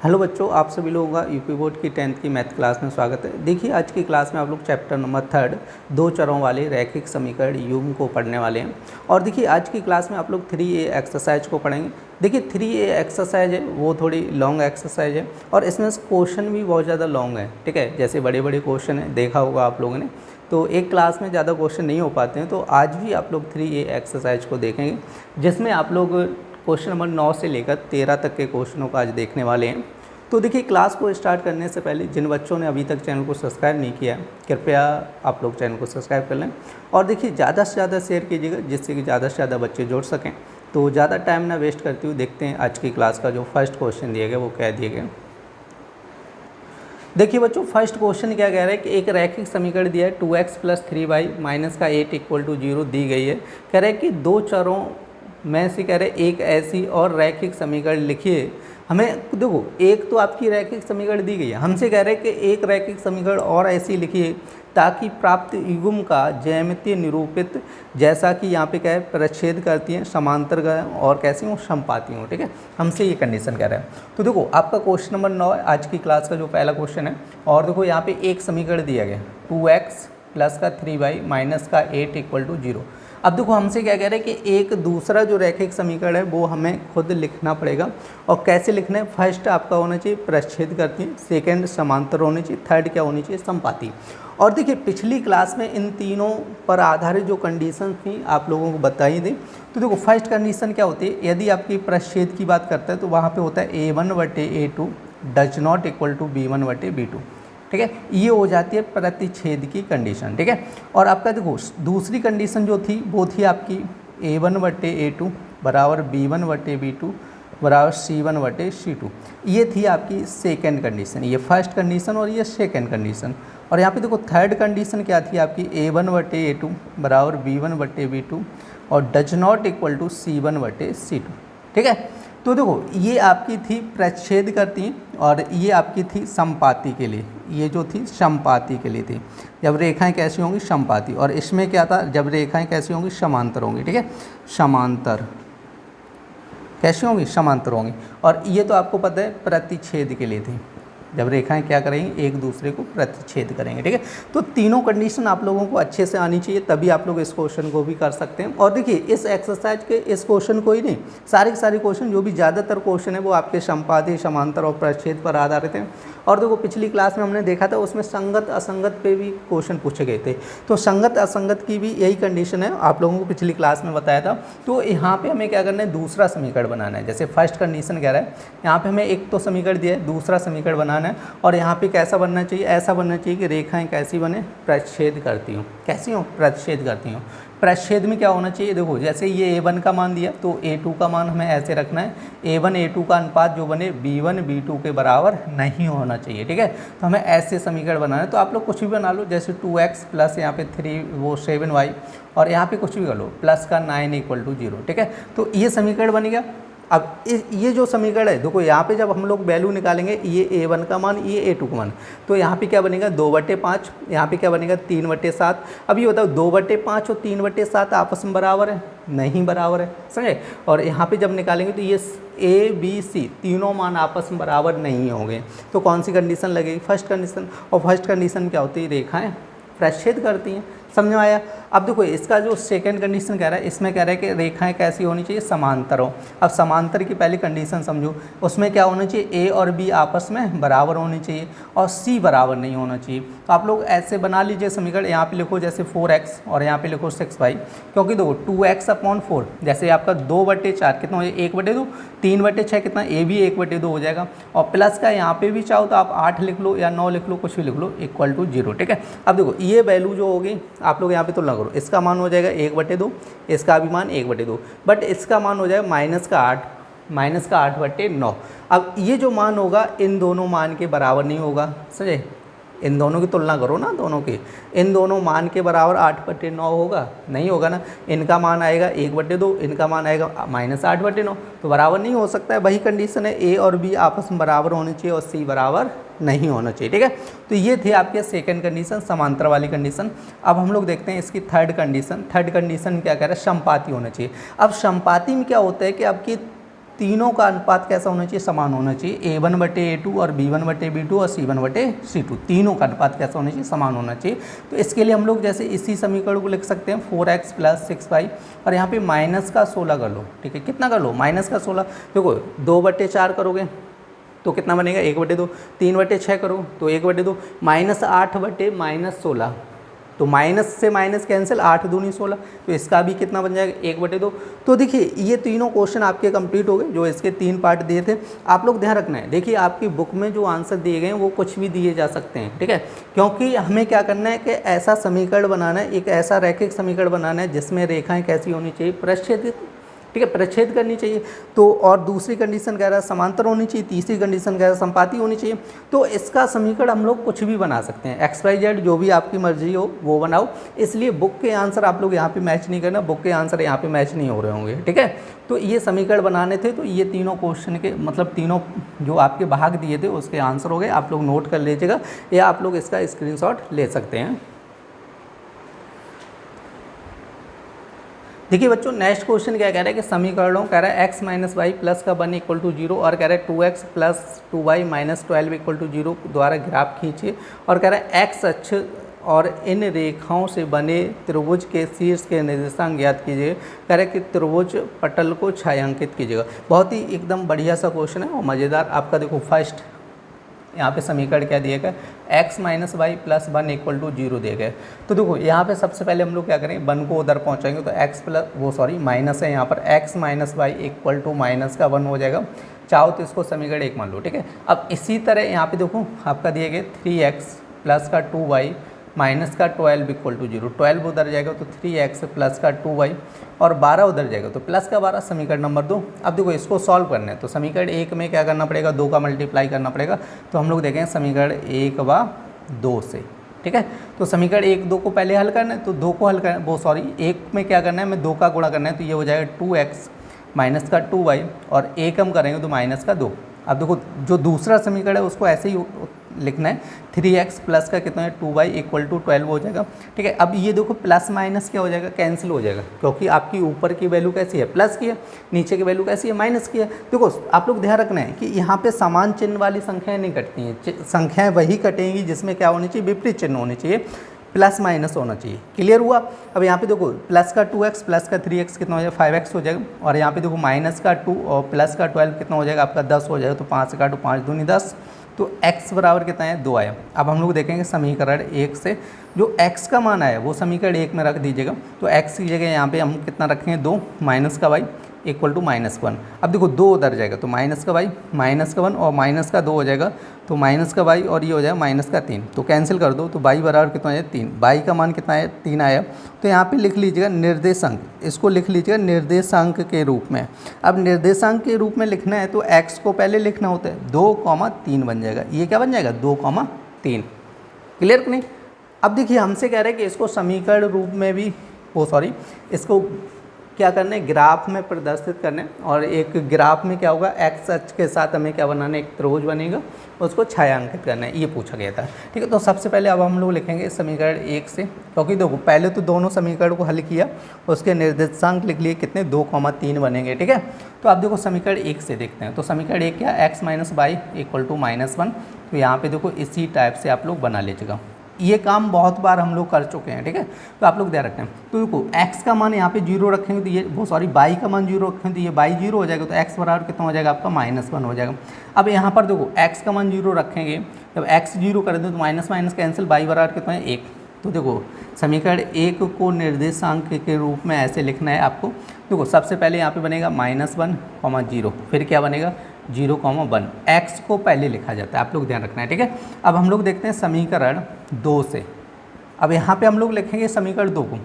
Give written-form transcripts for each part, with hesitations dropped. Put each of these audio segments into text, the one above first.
Hello बच्चों, आप सभी लोगों का यूपी बोर्ड की 10th की मैथ क्लास में स्वागत है। देखिए, आज की क्लास में आप लोग चैप्टर नंबर 3 दो चरों वाले रैखिक समीकरण युग्म को पढ़ने वाले हैं। और देखिए, आज की क्लास में आप लोग 3A एक्सरसाइज को पढ़ेंगे। देखिए, 3A एक्सरसाइज है वो थोड़ी लॉन्ग एक्सरसाइज है और इसमें क्वेश्चन भी बहुत ज़्यादा लॉन्ग है। ठीक है, जैसे बड़े बड़े क्वेश्चन है, देखा होगा आप लोगों ने, तो एक क्लास में ज़्यादा क्वेश्चन नहीं हो पाते हैं। तो आज भी आप लोग 3A एक्सरसाइज को देखेंगे, जिसमें आप लोग क्वेश्चन नंबर 9 से लेकर 13 तक के क्वेश्चनों को आज देखने वाले हैं। तो देखिए, क्लास को स्टार्ट करने से पहले जिन बच्चों ने अभी तक चैनल को सब्सक्राइब नहीं किया है, कृपया आप लोग चैनल को सब्सक्राइब कर लें और देखिए ज़्यादा से ज़्यादा शेयर कीजिएगा, जिससे कि ज़्यादा से ज़्यादा बच्चे जुड़ सकें। तो ज़्यादा टाइम ना वेस्ट करते हुए देखते हैं आज की क्लास का जो फर्स्ट क्वेश्चन दिया गया वो क्या दिए गए। देखिए बच्चों, फर्स्ट क्वेश्चन क्या कह रहा है कि एक रैखिक समीकरण दिया है 2x + 3y - का 8 = 0 दी गई है। कह रहा है कि दो चरों में से कह रहे एक ऐसी और रैखिक समीकरण लिखिए। हमें देखो, एक तो आपकी रैखिक समीकरण दी गई है, हमसे कह रहे हैं कि एक रैखिक समीकरण और ऐसी लिखिए ताकि प्राप्त युग्म का ज्यामितीय निरूपित, जैसा कि यहाँ पे क्या है, परिच्छेद करती हैं, समांतर और कैसी हो, समपाती हो। ठीक है, हमसे ये कंडीशन कह रहा है। तो देखो, आपका क्वेश्चन नंबर 9 है आज की क्लास का जो पहला क्वेश्चन है। और देखो, यहाँ पे एक समीकरण दिया गया 2x + 3y - का 8 = 0। अब देखो, हमसे क्या कह रहे हैं कि एक दूसरा जो रैखिक समीकरण है वो हमें खुद लिखना पड़ेगा। और कैसे लिखना है, फर्स्ट आपका होना चाहिए परिच्छेद करती है, सेकंड समांतर होनी चाहिए, थर्ड क्या होनी चाहिए, समपाती। और देखिए, पिछली क्लास में इन तीनों पर आधारित जो कंडीशन थी आप लोगों को बताई थी। तो देखो, फर्स्ट कंडीशन क्या होती है, यदि आपकी परिच्छेद की बात करते हैं तो वहाँ पे होता है a1/a2 does not equal to b1/b2। ठीक है, ये हो जाती है प्रतिच्छेद की कंडीशन। ठीक है, और आपका देखो दूसरी कंडीशन जो थी वो थी आपकी a1/a2 बराबर b1/b2 बराबर c1/c2। ये थी आपकी सेकेंड कंडीशन, ये फर्स्ट कंडीशन और ये सेकेंड कंडीशन। और यहाँ पे देखो थर्ड कंडीशन क्या थी आपकी, a1/a2 बराबर b1/b2 और does not equal to c1/c2। ठीक है, तो देखो ये आपकी थी प्रतिच्छेद करती हैं और ये आपकी थी समपाती के लिए, ये जो थी समपाती के लिए थी, जब रेखाएं कैसी होंगी, समपाती। और इसमें क्या था, जब रेखाएं कैसी होंगी, समांतर होंगी। ठीक है, समांतर कैसी होंगी, समांतर होंगी। और ये तो आपको पता है प्रतिच्छेद के लिए थी, जब रेखाएं क्या करेंगी, एक दूसरे को प्रतिच्छेद करेंगे। ठीक है, तो तीनों कंडीशन आप लोगों को अच्छे से आनी चाहिए, तभी आप लोग इस क्वेश्चन को भी कर सकते हैं। और देखिए, इस एक्सरसाइज के इस क्वेश्चन को ही नहीं, सारे के सारे क्वेश्चन जो भी ज़्यादातर क्वेश्चन है वो आपके समपाती, समांतर और प्रतिच्छेद पर आधारित हैं। और देखो, पिछली क्लास में हमने देखा था उसमें संगत असंगत पे भी क्वेश्चन पूछे गए थे। तो संगत असंगत की भी यही कंडीशन है, आप लोगों को पिछली क्लास में बताया था। तो यहाँ पे हमें क्या करना है, दूसरा समीकरण बनाना है। जैसे फर्स्ट कंडीशन कह रहा है, यहाँ पे हमें एक तो समीकरण दिया है, दूसरा समीकरण बनाना है। और यहाँ पे कैसा बनना चाहिए, ऐसा बनना चाहिए कि रेखाएं कैसी बने, प्रतिच्छेद करती हूँ। कैसी हो, प्रतिच्छेद करती हूँ। प्रतिच्छेद में क्या होना चाहिए, देखो जैसे ये a1 का मान दिया तो a2 का मान हमें ऐसे रखना है, a1 a2 का अनुपात जो बने b1 b2 के बराबर नहीं होना चाहिए। ठीक है, तो हमें ऐसे समीकरण बनाना है। तो आप लोग कुछ भी बना लो, जैसे 2x प्लस यहाँ पे 7y और यहाँ पे कुछ भी कर लो, प्लस का 9 = 0। ठीक है, तो ये समीकरण बन गया। अब ये जो समीकरण है, देखो यहाँ पे जब हम लोग वैल्यू निकालेंगे, ये a1 का मान, ये a2 का मान, तो यहाँ पे क्या बनेगा 2/5, यहाँ पे क्या बनेगा 3/7। अब ये बताओ 2/5 और 3/7 आपस में बराबर है, नहीं बराबर है, समझे। और यहाँ पे जब निकालेंगे तो ये a b c तीनों मान आपस में बराबर नहीं होंगे। तो कौन सी कंडीशन लगेगी, फर्स्ट कंडीशन। और फर्स्ट कंडीशन क्या होती है, रेखाएं प्रतिच्छेद करती हैं। समझ में आया। अब देखो, इसका जो सेकंड कंडीशन कह रहा है, इसमें कह रहा है कि रेखाएं कैसी होनी चाहिए, समांतर हो। अब समांतर की पहली कंडीशन समझो, उसमें क्या होना चाहिए, a और b आपस में बराबर होनी चाहिए और c बराबर नहीं होना चाहिए। तो आप लोग ऐसे बना लीजिए समीकरण, यहाँ पे लिखो जैसे 4x और यहाँ पे लिखो 6y, क्योंकि देखो 2x/4 जैसे आपका 2/4 कितना हो जाएगा, 1/2, 3/6 कितना, a भी 1/2 हो जाएगा। और प्लस का यहाँ पे भी चाहो तो आप 8 लिख लो या 9 लिख लो, कुछ भी लिख लो, = 0। ठीक है, अब देखो ये वैल्यू जो होगी आप लोग यहाँ पे तुलना करो, इसका मान हो जाएगा 1/2, इसका भी मान 1/2, बट इसका मान हो जाएगा -8/9। अब ये जो मान होगा इन दोनों मान के बराबर नहीं होगा, समझे। इन दोनों की तुलना करो ना, दोनों की, इन दोनों मान के बराबर 8/9 होगा, नहीं होगा ना। इनका मान आएगा 1/2, इनका मान आएगा -8/9, तो बराबर नहीं हो सकता है। वही कंडीशन है, a और b आपस में बराबर होने चाहिए और c बराबर नहीं होना चाहिए। ठीक है, तो ये थे आपके सेकंड कंडीशन, समांतर वाली कंडीशन। अब हम लोग देखते हैं इसकी थर्ड कंडीशन। थर्ड कंडीशन क्या कह रहा है, समपाती होना चाहिए। अब समपाती में क्या होता है कि आपकी तीनों का अनुपात कैसा होना चाहिए, समान होना चाहिए। A1/A2 और B1/B2 और C1/C2 तीनों का अनुपात कैसा होना चाहिए, समान होना चाहिए। तो इसके लिए हम लोग जैसे इसी समीकरण को लिख सकते हैं 4x + 6y और यहाँ पे माइनस का 16 कर लो, ठीक है, कितना कर लो, माइनस का 16। देखो 2/4 करोगे तो कितना बनेगा, 1/2। 3/6 करो तो 1/2। -8/-16 तो माइनस से माइनस कैंसिल, 8 दूनी 16, तो इसका भी कितना बन जाएगा, 1/2। तो देखिए ये तीनों क्वेश्चन आपके कंप्लीट हो गए, जो इसके 3 पार्ट दिए थे। आप लोग ध्यान रखना है, देखिए आपकी बुक में जो आंसर दिए गए हैं वो कुछ भी दिए जा सकते हैं, ठीक है, क्योंकि हमें क्या करना है कि ऐसा समीकरण बनाना है, एक ऐसा रैखिक समीकरण बनाना है जिसमें रेखाएँ कैसी होनी चाहिए, प्रक्षेपित, ठीक है, प्रच्छेद करनी चाहिए। तो और दूसरी कंडीशन कह रहा है समांतर होनी चाहिए, तीसरी कंडीशन कह रहा है संपाती होनी चाहिए। तो इसका समीकरण हम लोग कुछ भी बना सकते हैं, XYZ जो भी आपकी मर्जी हो वो बनाओ। इसलिए बुक के आंसर आप लोग यहाँ पे मैच नहीं करना, बुक के आंसर यहाँ पे मैच नहीं हो रहे होंगे, ठीक है। तो ये समीकरण बनाने थे, तो ये तीनों क्वेश्चन के मतलब तीनों जो आपके भाग दिए थे उसके आंसर हो गए। आप लोग नोट कर लीजिएगा या आप लोग इसका स्क्रीनशॉट ले सकते हैं। देखिए बच्चों नेक्स्ट क्वेश्चन क्या कह रहा है कि समीकरणों कह रहा है x - y प्लस का 1 = 0 और कह रहा है 2x + 2y - 12 = 0 द्वारा ग्राफ खींचिए और कह रहा है x अक्ष और इन रेखाओं से बने त्रिभुज के शीर्ष के निर्देशांक ज्ञात कीजिए। कह रहा है कि त्रिभुज पटल को छायांकित कीजिएगा। बहुत ही एकदम बढ़िया सा क्वेश्चन है और मज़ेदार। आपका देखो फर्स्ट यहाँ पे समीकरण क्या दिया गया, x - y + 1 = 0 दिए गए। तो देखो यहाँ पे सबसे पहले हम लोग क्या करेंगे, 1 को उधर पहुँचाएंगे तो माइनस है यहाँ पर, x - y = माइनस का 1 हो जाएगा। चाहो तो इसको समीकरण 1 मान लो, ठीक है। अब इसी तरह यहाँ पे देखो आपका दिए गए 3x + का 2y माइनस का 12 = 0। 12 उधर जाएगा तो 3x + का 2y और 12 उधर जाएगा तो प्लस का 12, समीकरण नंबर 2। अब देखो इसको सॉल्व करना है तो समीकरण 1 में क्या करना पड़ेगा, 2 का मल्टीप्लाई करना पड़ेगा। तो हम लोग देखें समीकरण 1 व 2 से, ठीक है। तो समीकरण 1, 2 को पहले हल करना है तो 2 को हल करना 1 में क्या करना है, मैं 2 का गुणा करना है तो ये हो जाएगा 2x माइनस का 2y और 1 हम करेंगे तो माइनस का 2। अब देखो जो दूसरा समीकरण है उसको ऐसे ही लिखना है, 3x प्लस का कितना है 2y = 12 हो जाएगा, ठीक है। अब ये देखो प्लस माइनस क्या हो जाएगा, कैंसिल हो जाएगा, क्योंकि आपकी ऊपर की वैल्यू कैसी है, प्लस की है, नीचे की वैल्यू कैसी है, माइनस की है। देखो आप लोग ध्यान रखना है कि यहाँ पे समान चिन्ह वाली संख्याएं नहीं कटती हैं, संख्याएं वही कटेंगी जिसमें क्या होनी चाहिए, विपरीत चिन्ह होनी चाहिए, प्लस माइनस होना चाहिए। क्लियर हुआ। अब यहाँ पे देखो प्लस का 2x प्लस का 3x कितना हो जाएगा, 5x हो जाएगा। और यहाँ पे देखो माइनस का 2 और प्लस का 12 कितना हो जाएगा, आपका 10 हो जाएगा। तो 5 से काटो, 5 दूनी 10, तो x बराबर कितना है, 2 आया। अब हम लोग देखेंगे समीकरण 1 से जो x का मान आया वो समीकरण 1 में रख दीजिएगा। तो x की जगह यहाँ पे हम कितना रखेंगे, 2 माइनस का y = -1। अब देखो 2 उधर जाएगा तो माइनस का y माइनस का 1 और माइनस का 2 हो जाएगा तो माइनस का y और ये हो जाएगा माइनस का 3। तो कैंसिल कर दो तो y बराबर कितना है, 3। y का मान कितना है, 3 आया। तो यहाँ पे लिख लीजिएगा निर्देशांक, इसको लिख लीजिएगा निर्देशांक के रूप में। अब निर्देशांक के रूप में लिखना है तो x को पहले लिखना होता है, 2,3 बन जाएगा। ये क्या बन जाएगा, 2,3। क्लियर कि नहीं। अब देखिए हमसे कह रहे हैं कि इसको समीकरण रूप में भी इसको क्या करना है, ग्राफ में प्रदर्शित करना है। और एक ग्राफ में क्या होगा, एक्स अक्ष के साथ हमें क्या बनाना है, एक त्रिभुज बनेगा, उसको छायांकित करना है, ये पूछा गया था, ठीक है। तो सबसे पहले अब हम लोग लिखेंगे समीकरण 1 से, क्योंकि देखो पहले तो दोनों समीकरण को हल किया, उसके निर्देशांक लिख लिए, कितने 2,3 बनेंगे, ठीक है। तो आप देखो समीकरण 1 से देखते हैं। तो समीकरण 1 क्या, x - y = -1। तो यहाँ पर देखो इसी टाइप से आप लोग बना लीजिएगा। ये काम बहुत बार हम लोग कर चुके हैं, ठीक है। तो आप लोग ध्यान रखते हैं। तो देखो x का मान यहाँ पे 0 रखेंगे तो ये y का मान 0 रखेंगे तो ये y 0 हो जाएगा। तो x बराबर कितना हो जाएगा, आपका -1 हो जाएगा। अब यहाँ पर देखो x का मान 0 रखेंगे, जब x 0 कर दें तो माइनस माइनस कैंसिल, y बराबर कितना है, 1। तो देखो समीकरण 1 को निर्देशांक के रूप में ऐसे लिखना है आपको। देखो सबसे पहले यहाँ पे बनेगा -1, 0, फिर क्या बनेगा 0,1। x को पहले लिखा जाता है, आप लोग ध्यान रखना है, ठीक है। अब हम लोग देखते हैं समीकरण 2 से। अब यहाँ पे हम लोग लिखेंगे समीकरण 2 को,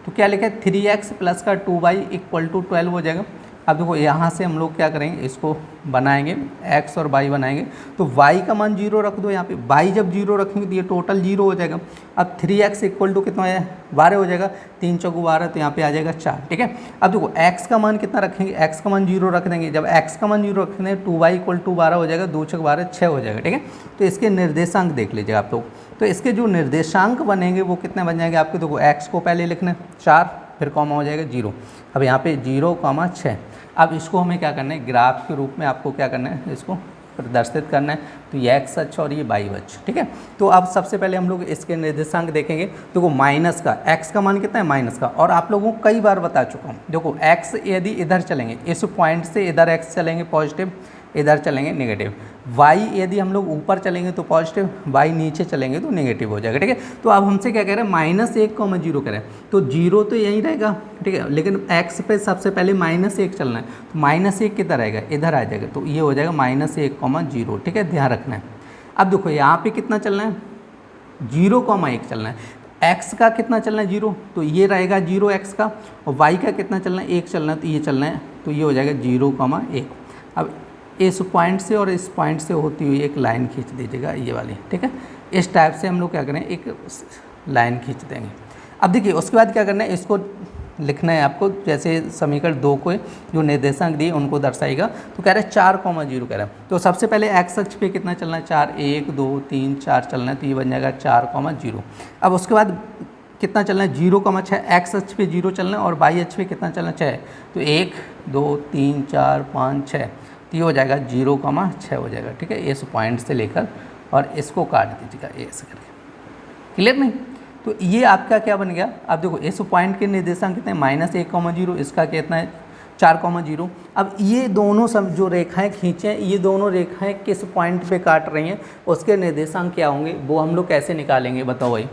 तो क्या लिखा है, 3x प्लस का 2y = 12 हो जाएगा। अब देखो यहाँ से हम लोग क्या करेंगे, इसको बनाएंगे, x और y बनाएंगे। तो y का मान 0 रख दो यहाँ पे, y जब 0 रखेंगे तो ये टोटल 0 हो जाएगा। अब 3x = कितना है, 12 हो जाएगा, 3 चौको 12, तो यहाँ पे आ जाएगा 4, ठीक है। अब देखो x का मान कितना रखेंगे, x का मान 0 रख देंगे। जब x का मान 0 रखेंगे 2y = 12 हो जाएगा, 2 चौको 12, 6 हो जाएगा, ठीक है। तो इसके निर्देशांक देख लीजिएगा आप लोग। तो इसके जो निर्देशांक बनेंगे वो कितने बन जाएंगे आपके, देखो x को पहले लिखना है 4, फिर कॉमा हो जाएगा 0। अब यहाँ पे 0,6। अब इसको हमें क्या करना है, ग्राफ के रूप में आपको क्या करना है, इसको प्रदर्शित करना है। तो ये एक्स अक्ष और ये वाई अक्ष, ठीक है। तो अब सबसे पहले हम लोग इसके निर्देशांक देखेंगे। देखो माइनस का, एक्स का मान कितना है माइनस का, और आप लोगों को कई बार बता चुका हूँ। देखो एक्स यदि इधर चलेंगे, इस पॉइंट से इधर एक्स चलेंगे पॉजिटिव, इधर चलेंगे नेगेटिव। वाई यदि हम लोग ऊपर चलेंगे तो पॉजिटिव, वाई नीचे चलेंगे तो नेगेटिव हो जाएगा, ठीक है। तो अब हमसे क्या कह रहे हैं, -1,0 करें, तो जीरो तो यहीं रहेगा, ठीक है, लेकिन एक्स पे सबसे पहले -1 चलना है, तो -1 किधर रहेगा, इधर आ जाएगा, तो ये हो जाएगा -1,0, ठीक है, ध्यान रखना है। अब देखो यहाँ पे कितना चलना है, 0,1 चलना है। एक्स का कितना चलना है 0, तो ये रहेगा 0 एक्स का, और वाई का कितना चलना है 1 चलना है, तो ये चलना है, तो ये हो जाएगा 0,1। अब इस पॉइंट से और इस पॉइंट से होती हुई एक लाइन खींच दीजिएगा, ये वाली, ठीक है। इस टाइप से हम लोग क्या करें, एक लाइन खींच देंगे। अब देखिए उसके बाद क्या करना है, इसको लिखना है आपको, जैसे समीकरण 2 को जो निर्देशांक दिए उनको दर्शाएगा। तो कह रहे हैं 4,0 कह रहा है, तो सबसे पहले एक्स अक्ष पे कितना चलना है, 4, 1 2 3 4 चलना है, तो ये बन जाएगा 4,0। अब उसके बाद कितना चलना है, 0,6, एक्स अक्ष पे 0 चलना है, और वाई अक्ष पे कितना चलना है 6, तो 1 2 3 4 5 6, तो ये हो जाएगा 0,6 हो जाएगा, ठीक है। इस पॉइंट से लेकर और इसको काट दीजिएगा ऐसे करके, क्लियर नहीं। तो ये आपका क्या बन गया, अब देखो इस पॉइंट के निर्देशांक कितने हैं, -1,0, इसका कितना है 4,0। अब ये दोनों सब जो रेखाएं खींचे हैं, ये दोनों रेखाएं किस पॉइंट पे काट रही हैं, उसके निर्देशांक क्या होंगे, वो हम लोग कैसे निकालेंगे बताओ भाई।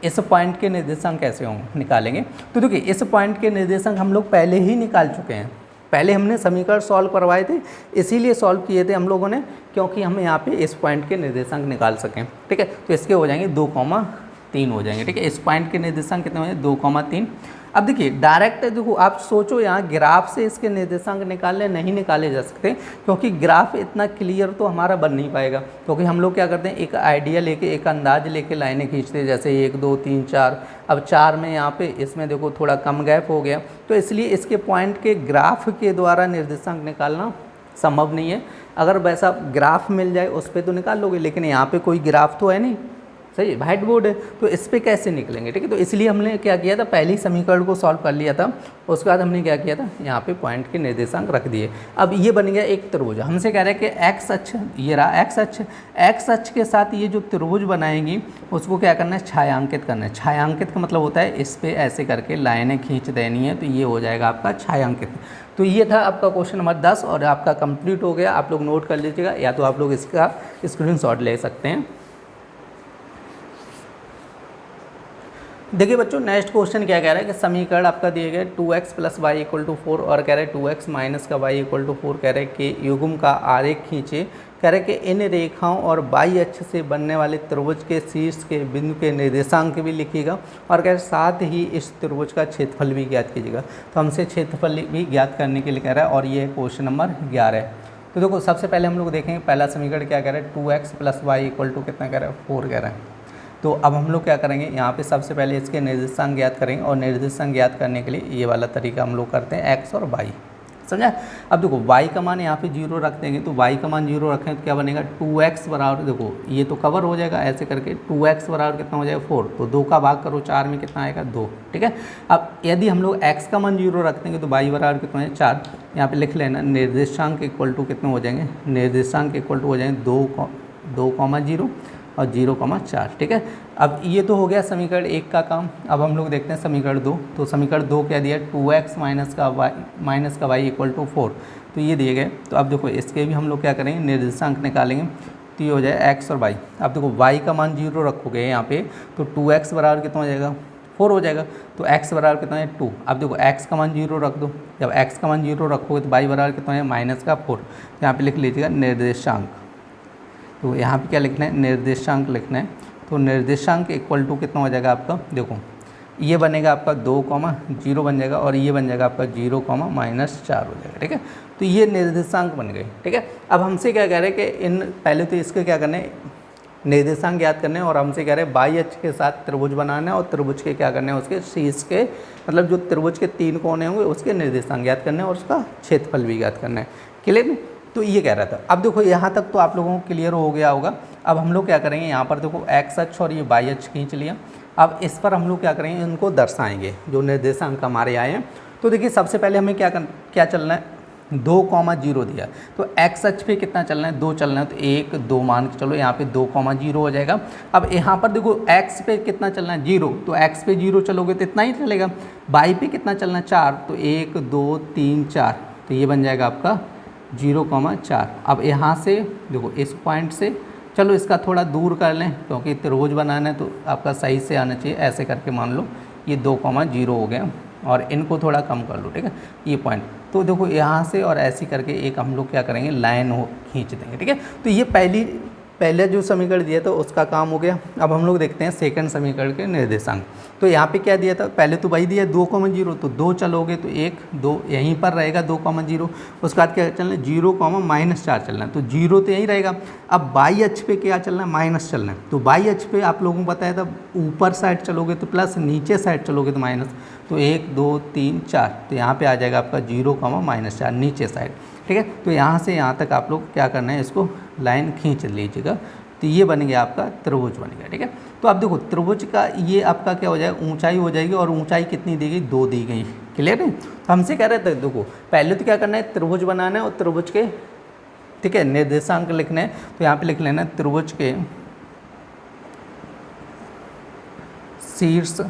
इस पॉइंट के निर्देशांक कैसे होंगे निकालेंगे, तो देखिए इस पॉइंट के निर्देशांक हम लोग पहले ही निकाल चुके हैं, पहले हमने समीकरण सॉल्व करवाए थे, इसीलिए सॉल्व किए थे हम लोगों ने, क्योंकि हम यहाँ पे इस पॉइंट के निर्देशांक निकाल सकें, ठीक है। तो इसके हो जाएंगे 2,3 हो जाएंगे, ठीक है। इस पॉइंट के निर्देशांक कितने हो जाएंगे 2,3। अब देखिए डायरेक्ट देखो आप सोचो, यहाँ ग्राफ से इसके निर्देशांक निकालने नहीं निकाले जा सकते, क्योंकि ग्राफ इतना क्लियर तो हमारा बन नहीं पाएगा, क्योंकि हम लोग क्या करते हैं, एक आइडिया लेके, एक अंदाज लेके लाइनें खींचते हैं, जैसे 1 2 3 4। अब 4 में यहाँ पे इसमें देखो थोड़ा कम गैप हो गया, तो इसलिए इसके पॉइंट के ग्राफ के द्वारा निर्देशांक निकालना संभव नहीं है। अगर वैसा ग्राफ मिल जाए उस पर तो निकाल लोगे, लेकिन यहाँ पर कोई ग्राफ तो है नहीं, सही व्हाइट बोर्ड है, तो इस पे कैसे निकलेंगे, ठीक है। तो इसलिए हमने क्या किया था, पहले ही समीकरण को सॉल्व कर लिया था, उसके बाद हमने क्या किया था, यहाँ पे पॉइंट के निर्देशांक रख दिए। अब ये बन गया एक त्रिभुज, हमसे कह रहे हैं कि एक्स अक्ष, ये रहा एक्स अक्ष, एक्स अक्ष के साथ ये जो त्रिभुज बनाएंगी उसको क्या करना है, छायांकित करना है। छायांकित का मतलब होता है इस पर ऐसे करके लाइनें खींच देनी है, तो ये हो जाएगा आपका छायांकित। तो ये था आपका क्वेश्चन नंबर 10 और आपका कंप्लीट हो गया। आप लोग नोट कर लीजिएगा, या तो आप लोग इसका स्क्रीनशॉट ले सकते हैं। देखिए बच्चों नेक्स्ट क्वेश्चन क्या कह रहा है कि समीकरण आपका दिए गए 2x + y = 4 और कह रहे हैं 2x - y = 4, कह रहे हैं कि युग्म का आरेख खींचे, कह रहे हैं कि इन रेखाओं और y अक्ष से बनने वाले त्रिभुज के शीर्ष के बिंदु के निर्देशांक भी लिखिएगा, और कह रहे साथ ही इस त्रिभुज का क्षेत्रफल भी ज्ञात कीजिएगा। तो हमसे क्षेत्रफल भी ज्ञात करने के लिए कह रहा है, और ये क्वेश्चन नंबर 11 है। तो देखो सबसे पहले हम लोग देखेंगे पहला समीकरण क्या कह रहा है, 2x + y = कितना कह रहा है 4 कह रहा है। तो अब हम लोग क्या करेंगे, यहाँ पे सबसे पहले इसके निर्देशांक ज्ञात करेंगे, और निर्देशांक ज्ञात करने के लिए ये वाला तरीका हम लोग करते हैं x और y, समझा। अब देखो y का मान यहाँ पे 0 रख देंगे, तो y का मान 0 रखें तो क्या बनेगा 2x बराबर, देखो ये तो कवर हो जाएगा ऐसे करके, 2x बराबर कितना हो जाएगा 4, तो 2 का भाग करो 4 में कितना आएगा 2, ठीक है। अब यदि हम लोग x का मान 0 रख देंगे तो y बराबर कितना है 4, यहाँ पे लिख लेना निर्देशांक इक्वल टू कितने हो जाएंगे, निर्देशांक इक्वल टू हो जाएंगे 2,0 और 0,4, ठीक है। अब ये तो हो गया समीकरण 1 का काम। अब हम लोग देखते हैं समीकरण 2। तो समीकरण 2 क्या दिया, 2x - y = 4, तो ये दिए गए। तो अब देखो इसके भी हम लोग क्या करेंगे, निर्देशांक निकालेंगे, तो ये हो जाए x और y। अब देखो y का मान 0 रखोगे यहाँ पे, तो 2x बराबर कितना हो जाएगा 4 हो जाएगा, तो x बराबर कितना है 2। अब देखो x का मान 0 रख दो, जब x का मान 0 रखोगे तो y बराबर कितना है -4, यहाँ पे लिख लीजिएगा निर्देशांक। तो यहाँ पे क्या लिखना है, निर्देशांक लिखना है। तो निर्देशांक इक्वल टू कितना हो जाएगा आपका, देखो ये बनेगा आपका 2,0 बन जाएगा, और ये बन जाएगा आपका 0,-4 हो जाएगा, ठीक है। तो ये निर्देशांक बन गए, ठीक है। अब हमसे क्या कह रहे हैं कि इन पहले तो इसके क्या करना है, निर्देशांक ज्ञात करने हैं, और हमसे कह रहे हैं y अक्ष के साथ त्रिभुज बनाना है, और त्रिभुज के क्या करना है, उसके शीर्ष के मतलब जो त्रिभुज के 3 कोने होंगे उसके निर्देशांक ज्ञात करने हैं, और उसका क्षेत्रफल भी ज्ञात करना है, क्लियर। तो ये कह रहा था। अब देखो यहाँ तक तो आप लोगों को क्लियर हो गया होगा। अब हम लोग क्या करेंगे, यहाँ पर देखो x अक्ष और ये y अक्ष खींच लिया। अब इस पर हम लोग क्या करेंगे, इनको दर्शाएंगे, जो निर्देशांक हमारे आए हैं तो देखिए सबसे पहले हमें क्या चलना है, 2,0 दिया, तो एक्स अक्ष पे कितना चलना है, 2 चलना है, तो 1 2 मान के चलो, यहाँ पे 2,0 हो जाएगा। अब यहाँ पर देखो एक्स पे कितना चलना है, 0, तो एक्स पे 0 चलोगे तो इतना ही चलेगा। वाई पे कितना चलना है, 4, तो 1 2 3 4, तो ये बन जाएगा आपका 0,4। अब यहाँ से देखो इस पॉइंट से चलो इसका थोड़ा दूर कर लें, क्योंकि त्रिभुज बनाना है तो आपका सही से आना चाहिए, ऐसे करके मान लो ये 2,0 हो गया, और इनको थोड़ा कम कर लो, ठीक है, ये पॉइंट। तो देखो यहाँ से और ऐसे करके एक हम लोग क्या करेंगे, लाइन हो खींच देंगे, ठीक है। तो ये पहले जो समीकरण दिया था उसका काम हो गया। अब हम लोग देखते हैं सेकंड समीकरण के निर्देशांक। तो यहाँ पे क्या दिया था, पहले तो वही दिया 2,0, तो 2 चलोगे तो 1 2 यहीं पर रहेगा 2,0। उसके बाद क्या चलना है, 0,-4 चलना है, तो 0 तो यहीं रहेगा। अब बाई अक्ष पे क्या चलना है, माइनस चलना है। तो बाई अक्ष पे आप लोगों को बताया था ऊपर साइड चलोगे तो प्लस, नीचे साइड चलोगे तो माइनस। तो 1 2 3 4, तो यहाँ पे आ जाएगा आपका 0,-4 नीचे साइड, ठीक है। तो यहाँ से यहाँ तक आप लोग क्या करना है, इसको लाइन खींच लीजिएगा, तो ये बन गया आपका त्रिभुज बन गया, ठीक है। तो आप देखो त्रिभुज का ये आपका क्या हो जाएगा, ऊंचाई हो जाएगी, और ऊंचाई कितनी दी गई, 2 दी गई, क्लियर है। तो हमसे कह रहे थे देखो पहले तो क्या करना है, त्रिभुज बनाना है, और त्रिभुज के, ठीक है, निर्देशांक लिखने हैं। तो यहाँ पे लिख लेना त्रिभुज के शीर्ष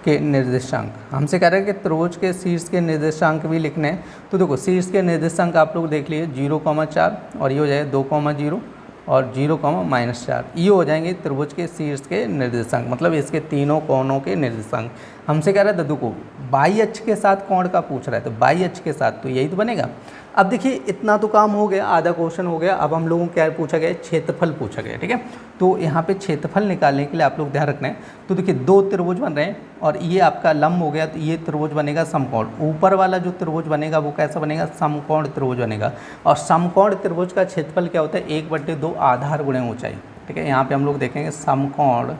के निर्देशांक। हमसे कह रहे हैं कि त्रिभुज के शीर्ष के निर्देशांक भी लिखने हैं। तो देखो शीर्ष के निर्देशांक आप लोग देख लिए 0,4, और ये हो जाएगा 2,0 और 0,-4, ये हो जाएंगे त्रिभुज के शीर्ष के निर्देशांक, मतलब इसके तीनों कोणों के निर्देशांक। हमसे कह रहा था देखो बाई अक्ष के साथ कोण का पूछ रहा है, तो बाई अक्ष के साथ तो यही तो बनेगा। अब देखिए इतना तो काम हो गया, आधा क्वेश्चन हो गया। अब हम लोगों को क्या पूछा गया, क्षेत्रफल पूछा गया, ठीक है। तो यहाँ पे क्षेत्रफल निकालने के लिए आप लोग ध्यान रखना है। तो देखिए 2 त्रिभुज बन रहे हैं, और ये आपका लंब हो गया, तो ये त्रिभुज बनेगा समकोण। ऊपर वाला जो त्रिभुज बनेगा वो कैसा बनेगा, समकोण त्रिभुज बनेगा। और समकोण त्रिभुज का क्षेत्रफल क्या होता है, 1/2 आधार गुणे ऊंचाई, ठीक है। यहाँ पे हम लोग देखेंगे समकोण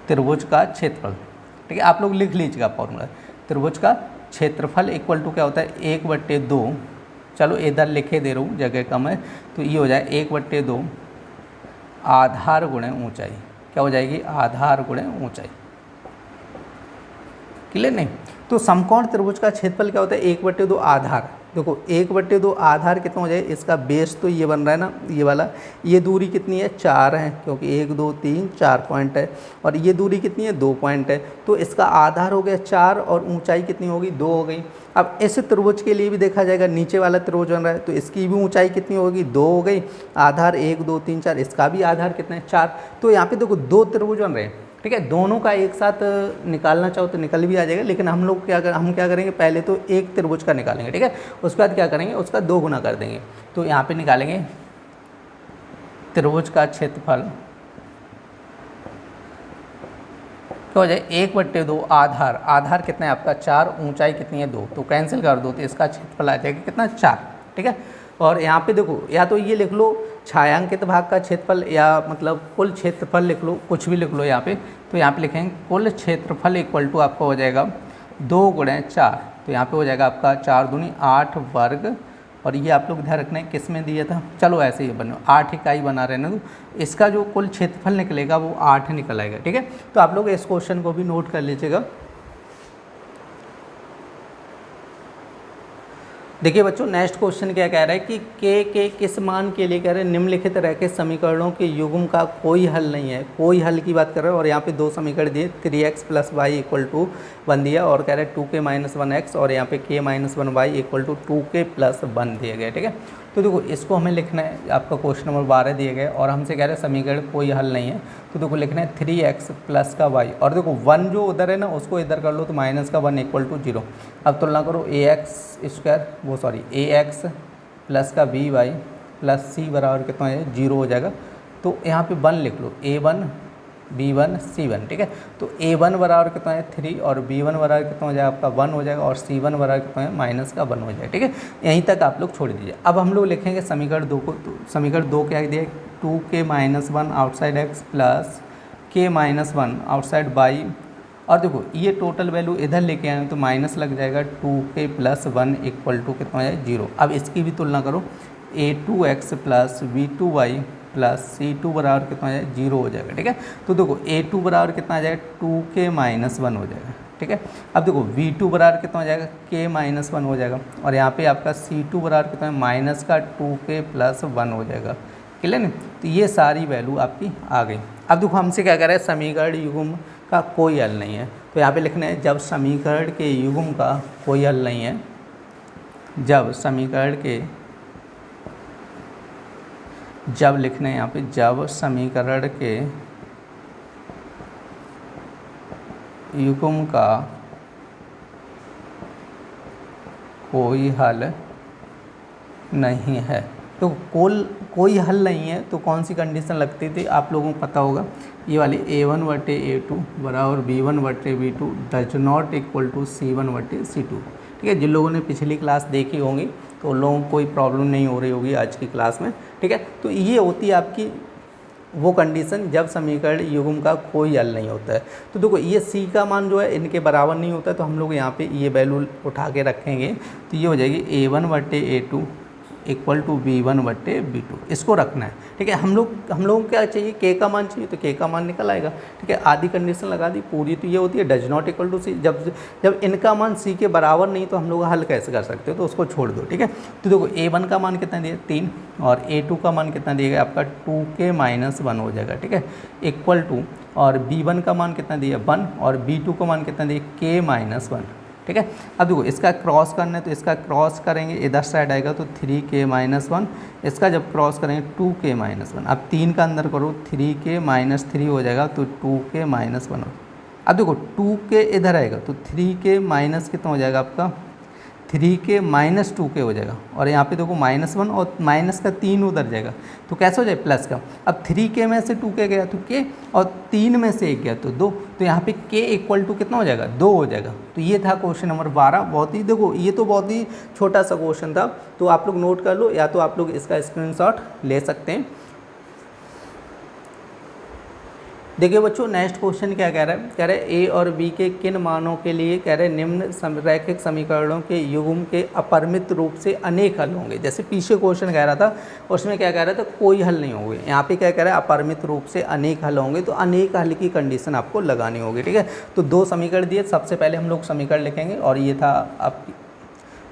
त्रिभुज का क्षेत्रफल, ठीक है। आप लोग लिख लीजिएगा फॉर्मूला, त्रिभुज का क्षेत्रफल इक्वल टू क्या होता है, 1/2, चलो इधर लिखे दे रहा हूँ, जगह कम है, तो ये हो जाए 1/2 आधार गुणे ऊंचाई। क्या हो जाएगी, आधार गुणे ऊंचाई, क्लियर नहीं। तो समकोण त्रिभुज का क्षेत्रफल क्या होता है, 1/2 आधार। देखो 1/2 आधार कितना हो जाए, इसका बेस तो ये बन रहा है ना, ये वाला, ये दूरी कितनी है, 4 है, क्योंकि 1 2 3 4 पॉइंट है, और ये दूरी कितनी है, 2 पॉइंट है। तो इसका आधार हो गया 4, और ऊंचाई कितनी होगी, 2 हो गई। अब इस त्रिभुज के लिए भी देखा जाएगा, नीचे वाला त्रिभुज बन रहा है, तो इसकी भी ऊंचाई कितनी होगी, 2 हो गई। आधार 1 2 3 4, इसका भी आधार कितना है, 4। तो यहाँ पे देखो 2 त्रिभुज बन रहे हैं, ठीक है। दोनों का एक साथ निकालना चाहो तो निकल भी आ जाएगा, लेकिन हम लोग क्या करेंगे, पहले तो एक त्रिभुज का निकालेंगे, ठीक है। उसके बाद क्या करेंगे, उसका 2 गुना कर देंगे। तो यहाँ पे निकालेंगे त्रिभुज का क्षेत्रफल, क्या हो जाए, 1/2 आधार, आधार कितना है आपका 4, ऊंचाई कितनी है 2, तो कैंसिल कर दो, तो इसका क्षेत्रफल आ जाएगा कितना, 4, ठीक है। और यहाँ पे देखो या तो ये लिख लो छायांकित भाग का क्षेत्रफल, या मतलब कुल क्षेत्रफल लिख लो, कुछ भी लिख लो यहाँ पे। तो यहाँ पे लिखेंगे कुल क्षेत्रफल इक्वल टू आपका हो जाएगा 2 × 4, तो यहाँ पे हो जाएगा आपका 4 दूनी 8 वर्ग, और ये आप लोग ध्यान रखना है किस में दिया था, चलो ऐसे ही बनो 8 इकाई बना रहे ना, तो इसका जो कुल क्षेत्रफल निकलेगा वो 8 निकल आएगा, ठीक है। तो आप लोग इस क्वेश्चन को भी नोट कर लीजिएगा। देखिए बच्चों नेक्स्ट क्वेश्चन क्या कह रहा है कि के किस मान के लिए कह रहे हैं, निम्नलिखित रैखिक समीकरणों के युग्म का कोई हल नहीं है, कोई हल की बात कर रहे हैं। और यहाँ पे 2 समीकरण दिए, 3x + y = 1 दिया, और कह रहे हैं 2k - 1x, और यहाँ पे k - 1y = 2k + 1 दिया गया, ठीक है। तो देखो इसको हमें लिखना है, आपका क्वेश्चन नंबर 12 दिए गए, और हमसे कह रहे हैं समीकरण कोई हल नहीं है। तो देखो लिखना है 3x + का y, और देखो 1 जो उधर है ना उसको इधर कर लो, तो -1 = 0। अब तुलना करो ax² + का by + c बराबर कितना है, 0 हो जाएगा। तो यहाँ पे 1 लिख लो, a1 b1 c1, ठीक है। तो a1 बराबर कितना है 3, और b1 बराबर कितना हो जाएगा आपका 1 हो जाएगा, और c1 बराबर कितना है -1 हो जाएगा, ठीक है। यहीं तक आप लोग छोड़ दीजिए। अब हम लोग लिखेंगे समीकरण 2 को। तो समीकरण 2 क्या दिया, 2k - 1 outside x + k - 1 outside y, और देखो ये टोटल वैल्यू इधर लेके आए तो माइनस लग जाएगा, 2k + 1 = कितना हो जाएगा 0। अब इसकी भी तुलना करो, a2x + b2y + c2 बराबर कितना हो जाएगा 0 हो जाएगा, ठीक है। तो देखो a2 बराबर कितना आ जाएगा 2k - 1 हो जाएगा, ठीक है। अब देखो V2 बराबर कितना हो जाएगा, k-1 हो जाएगा, और यहाँ पे आपका C2 बराबर कितना है, माइनस का 2k+1 हो जाएगा। क्लियर नहीं? तो ये सारी वैल्यू आपकी आ गई। अब देखो हमसे क्या कह रहा है, समीकरण युग्म का कोई हल नहीं है, तो यहाँ पे लिखना है जब समीकरण के युग्म का कोई हल नहीं है, जब समीकरण के, जब लिखना है यहाँ पे, जब समीकरण के युग्म का कोई हल नहीं है। तो कोई हल नहीं है तो कौन सी कंडीशन लगती थी आप लोगों को पता होगा, ये वाली a1/a2 बराबर b1/b2 does not equal to c1/c2। ठीक है, जिन लोगों ने पिछली क्लास देखी होंगी तो उन लोगों को कोई प्रॉब्लम नहीं हो रही होगी आज की क्लास में। ठीक है, तो ये होती है आपकी वो कंडीशन जब समीकरण युग्म का कोई हल नहीं होता है। तो देखो ये c का मान जो है इनके बराबर नहीं होता है, तो हम लोग यहाँ पे ये वैल्यू उठा के रखेंगे, तो ये हो जाएगी a1/a2 इक्वल टू b1/b2, इसको रखना है। ठीक है, हम लोगों को क्या चाहिए, k का मान चाहिए, तो k का मान निकल आएगा। ठीक है, आधी कंडीशन लगा दी, पूरी तो ये होती है डज नॉट इक्वल टू सी, जब इनका मान c के बराबर नहीं तो हम लोग हल कैसे कर सकते हो, तो उसको छोड़ दो। ठीक है, तो देखो a1 का मान कितना दिया 3 और a2 का मान कितना दिया गया आपका 2k-1 हो जाएगा। ठीक है, इक्वल टू, और b1 का मान कितना दिया 1 और b2 का मान कितना दिया k-1। ठीक है, अब देखो इसका क्रॉस करना है तो इसका क्रॉस करेंगे, इधर साइड आएगा तो 3k-1, इसका जब क्रॉस करेंगे 2k-1। अब 3 का अंदर करो 3k-3 हो जाएगा तो 2k-1 हो। अब देखो 2k इधर आएगा तो 3k- कितना हो जाएगा आपका 3k-2k हो जाएगा, और यहाँ पे देखो -1 और माइनस का 3 उधर जाएगा तो कैसे हो जाए प्लस का। अब 3k में से 2k गया तो k, और 3 में से 1 गया तो 2, तो यहाँ पे k इक्वल टू कितना हो जाएगा 2 हो जाएगा। तो ये था क्वेश्चन नंबर 12। बहुत ही देखो ये तो बहुत ही छोटा सा क्वेश्चन था, तो आप लोग नोट कर लो या तो आप लोग इसका स्क्रीनशॉट ले सकते हैं। देखिए बच्चों नेक्स्ट क्वेश्चन क्या कह रहा है, कह रहे हैं a और b के किन मानों के लिए कह रहे हैं निम्न रैखिक समीकरणों के युग्म के अपरिमित रूप से अनेक हल होंगे। जैसे पीछे क्वेश्चन कह रहा था उसमें क्या कह रहा था कोई हल नहीं होंगे, यहाँ पे क्या कह रहा है अपरिमित रूप से अनेक हल होंगे, तो अनेक हल की कंडीशन आपको लगानी होगी। ठीक है, तो 2 समीकरण दिए, सबसे पहले हम लोग समीकरण लिखेंगे, और ये था आपकी,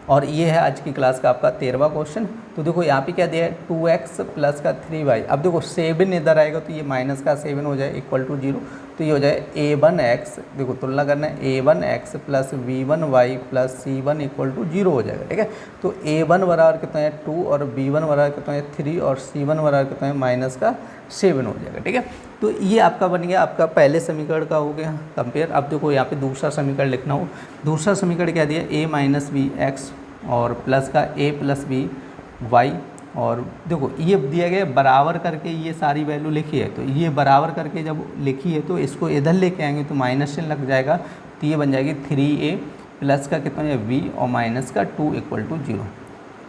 और ये है आज की क्लास का आपका 13वां क्वेश्चन। तो देखो यहाँ पे क्या दिया है 2x प्लस का 3y। अब देखो 7 इधर आएगा तो ये माइनस का 7 हो जाए इक्वल टू 0, तो ये हो जाए a1x, देखो तुलना करना है a1x plus v1y plus c1 equal to 0 हो जाएगा। ठीक है, तो a1 बराबर कितना है 2 और b1 बराबर कितना है 3 और c1 बराबर कितना है -7 हो जाएगा। ठीक है, तो ये आपका बन गया आपका पहले समीकरण का हो गया कंपेयर। अब देखो यहाँ पे दूसरा समीकरण लिखना हो, दूसरा समीकरण क्या दिया a-bx और प्लस का a+b y, और देखो ये दिया गया बराबर करके ये सारी वैल्यू लिखी है, तो ये बराबर करके जब लिखी है तो इसको इधर लेके आएंगे तो माइनस चिन्ह लग जाएगा, तो ये बन जाएगी 3a प्लस का कितना है v और माइनस का 2 इक्वल टू 0।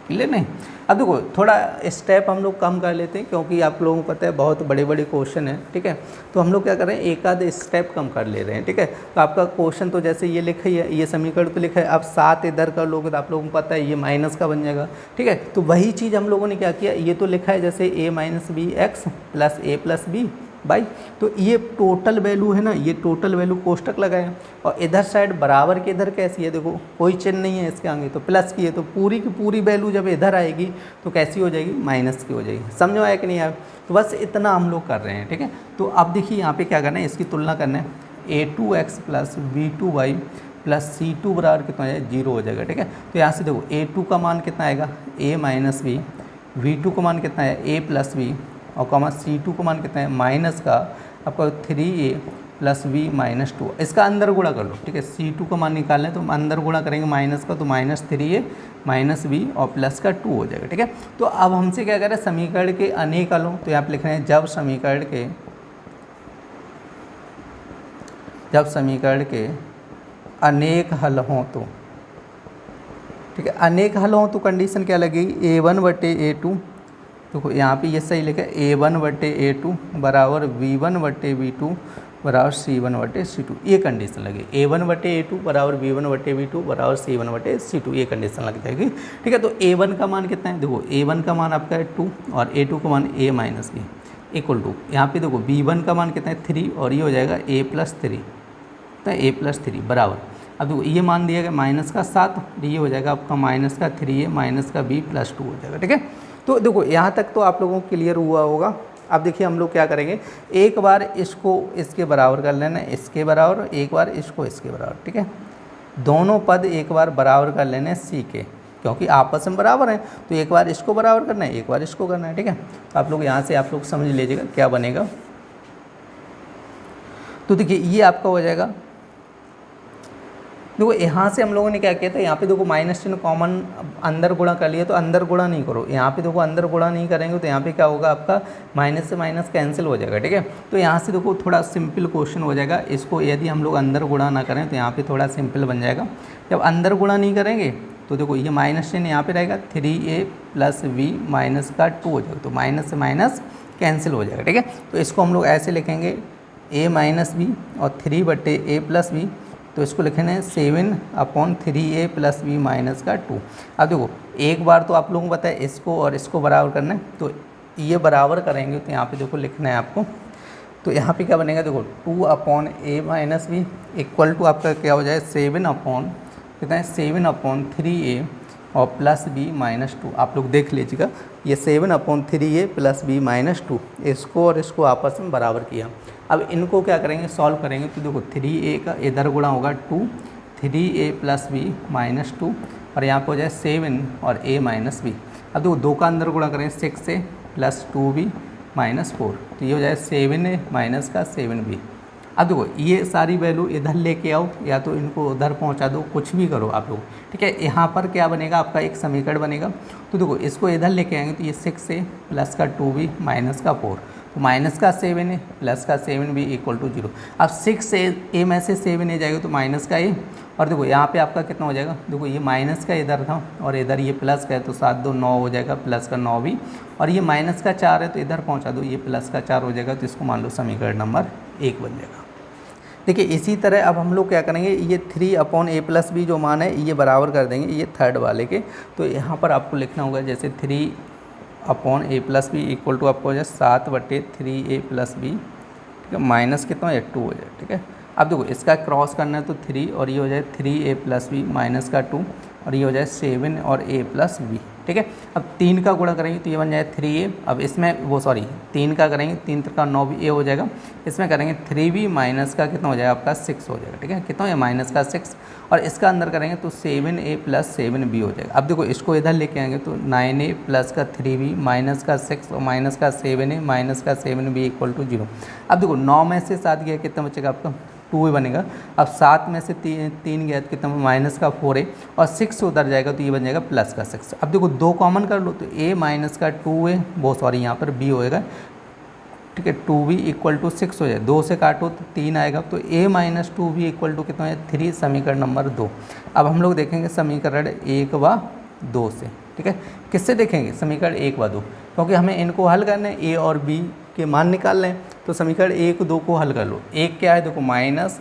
क्लियर नहीं? अब देखो थोड़ा स्टेप हम लोग कम कर लेते हैं क्योंकि आप लोगों को पता है बहुत बड़े बड़े क्वेश्चन है। ठीक है, तो हम लोग क्या कर रहे हैं एक आध स्टेप कम कर ले रहे हैं। ठीक है, तो आपका क्वेश्चन तो जैसे ये लिखा ही है, ये समीकरण तो लिखा है, अब 7 इधर कर लोगे तो आप लोगों को पता है ये माइनस का बन जाएगा। ठीक है, तो वही चीज़ हम लोगों ने क्या किया, ये तो लिखा है जैसे a-bx प्लस a+b बाई, तो ये टोटल वैल्यू है ना, ये टोटल वैल्यू कोष्टक लगाए, और इधर साइड बराबर के इधर कैसी है, देखो कोई चिन्ह नहीं है इसके आगे, तो प्लस की है, तो पूरी की पूरी वैल्यू जब इधर आएगी तो कैसी हो जाएगी माइनस की हो जाएगी। समझो आया कि नहीं आया? तो बस इतना हम लोग कर रहे हैं। ठीक है, तो अब देखिए यहाँ पे क्या करना है, इसकी तुलना करना है a2x plus v2y plus c2 बराबर कितना है 0 हो जाएगा। ठीक है, तो यहाँ से देखो a2 का मान कितना आएगा a-b, v2 का मान कितना है a+b, और कॉमा c2 को मान कितना है माइनस का आपका 3a प्लस v-2, इसका अंदर गुणा कर लो। ठीक है, c2 का मान निकालना है तो अंदर गुणा करेंगे माइनस का, तो -3a -v और प्लस का 2 हो जाएगा। ठीक है, तो अब हमसे क्या करें समीकरण के अनेक हल हों, तो यहाँ पे लिख रहे हैं जब समीकरण के अनेक हल हों तो, ठीक है अनेक हल हों तो कंडीशन क्या लगेगी a1/a2, तो यहाँ पे ये सही लिखा है a1/a2 बराबर v1/v2 बराबर c1/c2, ये कंडीशन लगे a1/a2 बराबर v1/v2 बराबर c1/c2, ये कंडीशन लग जाएगी। ठीक है, तो a1 का मान कितना है, देखो a1 का मान आपका है 2 और a2 का मान a-b इक्वल टू, यहाँ पे देखो b1 का मान कितना है 3 और ये हो जाएगा a+3। कितना ए प्लस 3 बराबर। अब देखो ये मान दिया गया माइनस का 7, ये हो जाएगा आपका माइनस का 3a माइनस का b प्लस 2 हो जाएगा। ठीक है, तो देखो यहाँ तक तो आप लोगों को क्लियर हुआ होगा। अब देखिए हम लोग क्या करेंगे, एक बार इसको इसके बराबर कर लेना, इसके बराबर, एक बार इसको इसके बराबर। ठीक है, दोनों पद एक बार बराबर कर लेने सी के, क्योंकि आपस में बराबर हैं, तो एक बार इसको बराबर करना है, एक बार इसको करना है। ठीक है, तो आप लोग यहाँ से आप लोग समझ लीजिएगा क्या बनेगा। तो देखिए ये आपका हो जाएगा, देखो यहाँ से हम लोगों ने क्या किया था, यहाँ पे देखो माइनस चिन्ह कॉमन अंदर गुणा कर लिया, तो अंदर गुणा नहीं करो, यहाँ पे देखो अंदर गुणा नहीं करेंगे तो यहाँ पे क्या होगा, आपका माइनस से माइनस कैंसिल हो जाएगा। ठीक है, तो यहाँ से देखो थोड़ा सिंपल क्वेश्चन हो जाएगा, इसको यदि हम लोग अंदर गुणा ना करें तो यहाँ पे थोड़ा सिंपल बन जाएगा। जब अंदर गुणा नहीं करेंगे तो देखो ये माइनस चिन्ह यहाँ पे रहेगा, 3a प्लस b माइनस का 2 हो जाएगा, तो माइनस से माइनस कैंसिल हो जाएगा। ठीक है, तो इसको हम लोग ऐसे लिखेंगे a माइनस बी और 3/a प्लस बी, तो इसको लिखेंगे 7/3a प्लस b माइनस का 2। अब देखो एक बार तो आप लोगों को पता है इसको और इसको बराबर करना है, तो ये बराबर करेंगे तो यहाँ पे देखो लिखना है आपको, तो यहाँ पे क्या बनेगा, देखो 2/a minus B equal to आपका क्या हो जाए 7/3a और प्लस b माइनस 2। आप लोग देख लीजिएगा ये 7/3a प्लस b माइनस 2, इसको और इसको आपस में बराबर किया। अब इनको क्या करेंगे, सॉल्व करेंगे, तो देखो 3a का इधर गुणा होगा 2, 3a प्लस b माइनस 2 और यहाँ पे हो जाए 7 और a माइनस b। अब देखो 2 का अंदर गुणा करें 6a प्लस 2b माइनस 4, तो ये हो जाए 7a माइनस का 7b। अब देखो ये सारी वैल्यू इधर लेके आओ या तो इनको उधर पहुंचा दो, कुछ भी करो आप लोग। ठीक है, यहाँ पर क्या बनेगा, आपका एक समीकरण बनेगा, तो देखो इसको इधर लेके आएंगे तो ये 6a प्लस का 2b माइनस का 4, तो माइनस का 7a प्लस का 7b इक्वल टू 0। अब 6a में से 7a जाएगा तो माइनस का a, और देखो यहाँ पे आपका कितना हो जाएगा, देखो ये माइनस का इधर था और इधर ये प्लस का है, तो 7 2 9 हो जाएगा, प्लस का 9 भी, और ये माइनस का 4 है तो इधर पहुँचा दो, ये प्लस का 4 हो जाएगा, तो इसको मान लो समीकरण नंबर 1 बन जाएगा। देखिए इसी तरह अब हम लोग क्या करेंगे, ये 3/a प्लस b जो मान है ये बराबर कर देंगे ये थर्ड वाले के, तो यहाँ पर आपको लिखना होगा जैसे 3/a plus B equal to आपको हो जाए 7/3a प्लस बी। ठीक है, माइनस कितना है 2 हो जाए। ठीक है, अब देखो इसका क्रॉस करना है तो 3 और ये हो जाए 3a प्लस बी माइनस का 2 और ये हो जाए 7 और a प्लस बी। ठीक है, अब 3 का गुणा करेंगे तो ये बन जाए 3a, अब इसमें वो 3 का करेंगे 3 का 9a हो जाएगा, इसमें करेंगे 3b माइनस का कितना हो जाएगा आपका 6 हो जाएगा। ठीक है, कितना है माइनस का 6, और इसका अंदर करेंगे तो 7a प्लस 7b हो जाएगा। अब देखो इसको इधर लेके आएंगे तो 9a प्लस का 3b माइनस का 6 और माइनस का 7a माइनस का 7b इक्वल टू 0। अब देखो 9 में से 7 गया कितना बचेगा आपका 2 बनेगा, अब 7 में से 3 गया तो कितना माइनस का 4 है, और 6 उधर जाएगा तो ये बन जाएगा प्लस का 6। अब देखो 2 कॉमन कर लो तो a माइनस का 2 है, वो यहाँ पर b होएगा। ठीक है, 2b इक्वल टू 6 हो जाए, 2 से काटो तो 3 आएगा, तो a minus 2b equal to कितना है 3, समीकरण नंबर 2। अब हम लोग देखेंगे समीकरण 1 व 2 से। ठीक है, किससे देखेंगे, समीकरण 1 व 2, क्योंकि हमें इनको हल करना है, a और b के मान निकाल लें, तो समीकरण 1 2 को हल कर लो। एक क्या है देखो माइनस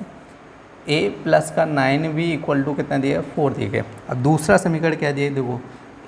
a प्लस का 9b इक्वल टू कितना दिया 4 दिया गया। अब दूसरा समीकरण क्या दिया देखो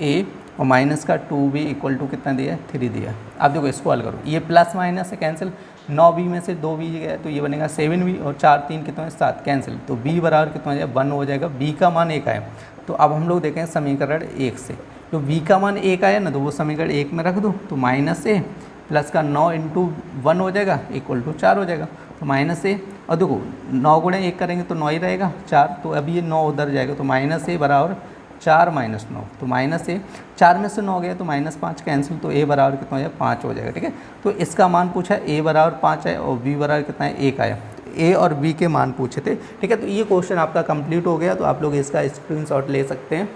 a और माइनस का 2b इक्वल टू कितना दिया 3 दिया। अब देखो इसको हल करो, ये प्लस माइनस से कैंसिल, 9b में से 2b गया तो ये बनेगा 7b और 4 3 कितना है 7 कैंसिल, तो b बराबर कितना हो जाएगा 1 हो जाएगा। b का मान 1 आया, तो अब हम लोग देखें समीकरण 1 से, जो b का मान 1 आया ना तो वो समीकरण 1 में रख दो, तो माइनस a प्लस का 9 इंटू 1 हो जाएगा इक्वल टू 4 हो जाएगा, तो माइनस a, और देखो 9 गुणे 1 करेंगे तो 9 ही रहेगा 4, तो अभी ये 9 उधर जाएगा, तो माइनस a बराबर 4 माइनस 9, तो माइनस a 4 में से 9 गया तो माइनस 5 कैंसिल, तो a बराबर कितना हो जाएगा 5 हो जाएगा। ठीक है, तो इसका मान पूछा a बराबर 5 है और b बराबर कितना है 1 आया, a और b के मान पूछे थे। ठीक है, तो ये क्वेश्चन आपका कंप्लीट हो गया, तो आप लोग इसका स्क्रीनशॉट ले सकते हैं।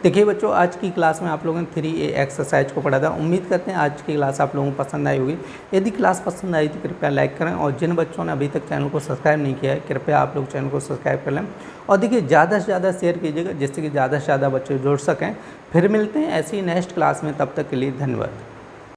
देखिए बच्चों, आज की क्लास में आप लोगों ने 3A एक्सरसाइज को पढ़ा था। उम्मीद करते हैं आज की क्लास आप लोगों को पसंद आई होगी। यदि क्लास पसंद आई तो कृपया लाइक करें, और जिन बच्चों ने अभी तक चैनल को सब्सक्राइब नहीं किया है कृपया आप लोग चैनल को सब्सक्राइब कर लें, और देखिए ज़्यादा से ज़्यादा शेयर कीजिएगा जिससे कि ज़्यादा से ज़्यादा बच्चे जुड़ सकें। फिर मिलते हैं ऐसी नेक्स्ट क्लास में, तब तक के लिए धन्यवाद।